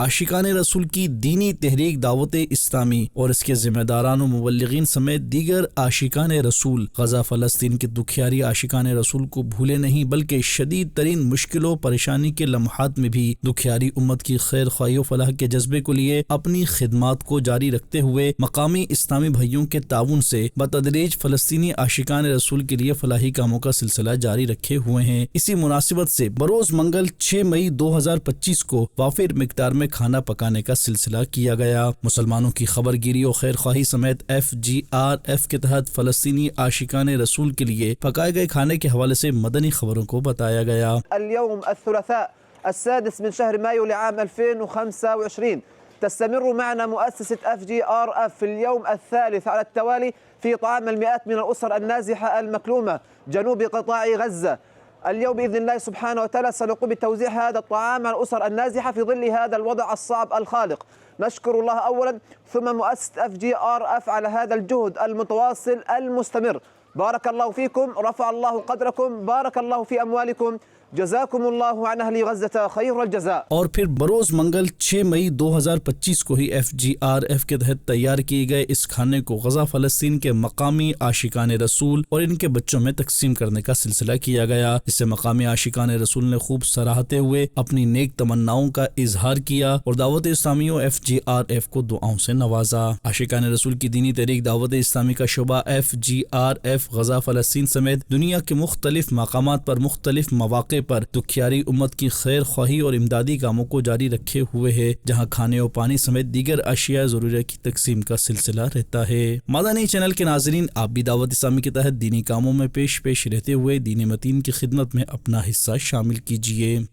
आशिकान रसूल की दीनी तहरीक दावत इस्लामी और इसके जिम्मेदारान मुबल्लिगीन समेत दीगर आशिकान रसूल गजा फ़लस्तीन के दुखियारी आशिकान रसूल को भूले नहीं, बल्कि शदीद तरीन मुश्किलों परेशानी के लम्हात में भी दुखियारी उम्मत की खैर ख्वाही व फलाह के जज्बे को लिए अपनी खिदमात को जारी रखते हुए मकामी इस्लामी भाइयों के ताउन से बतदरीज फ़लस्तीनी आशिकान रसूल के लिए फलाही कामों का सिलसिला जारी रखे हुए हैं। इसी मुनासिबत से बरोज मंगल 6 मई 2025 को वाफिर मिकदार में खाना पकाने का सिलसिला किया गया। मुसलमानों की खबरगिरी और खैर ख्वाही समेत FGRF के तहत फ़लस्तीनी आशिकान रसूल के लिए पकाए गए खाने के हवाले से मदनी खबरों को बताया गया। السادس من شهر مايو لعام 2025 تستمر معنا مؤسسة FGRF في اليوم الثالث على التوالي في طعام المئات من الأسر النازحة المكلومة جنوب قطاع غزة. اليوم بإذن الله سبحانه وتعالى سنقوم بتوزيع هذا الطعام على الأسر النازحة في ظل هذا الوضع الصعب الخالق. نشكر الله أولا ثم مؤسسة FGRF على هذا الجهد المتواصل المستمر. بارك الله فيكم، رفع الله قدركم، بارك الله في أموالكم، जज़ाकुमुल्लाहु अन अहली गज़्ज़ता खैरुल जज़ा। और फिर बरोज मंगल 6 मई 2025 को ही FGRF के तहत तैयार किए गए इस खाने को गजा फ़लस्तीन के मकामी आशिकान रसूल और इनके बच्चों में तकसीम करने का सिलसिला किया गया। इससे मकामी आशिकान रसूल ने खूब सराहते हुए अपनी नेक तमन्नाओं का इजहार किया और दावत इस्लामी और FGRF को दुआओं से नवाजा। आशिकान रसूल की दीनी तहरीक दावत इस्लामी का शुबा FGRF गजा फ़लस्तीन समेत दुनिया के मुख्तलिफ मकामात पर मुख्तलिफ मौक़े पर दुखियारी उम्मत की खैर ख्वाही और इमदादी कामों को जारी रखे हुए है, जहां खाने और पानी समेत दीगर अशिया ज़रूरत की तकसीम का सिलसिला रहता है। मदनी चैनल के नाज़रीन, आप भी दावत इस्लामी के तहत दीनी कामों में पेश रहते हुए दीनी मतीन की खिदमत में अपना हिस्सा शामिल कीजिए।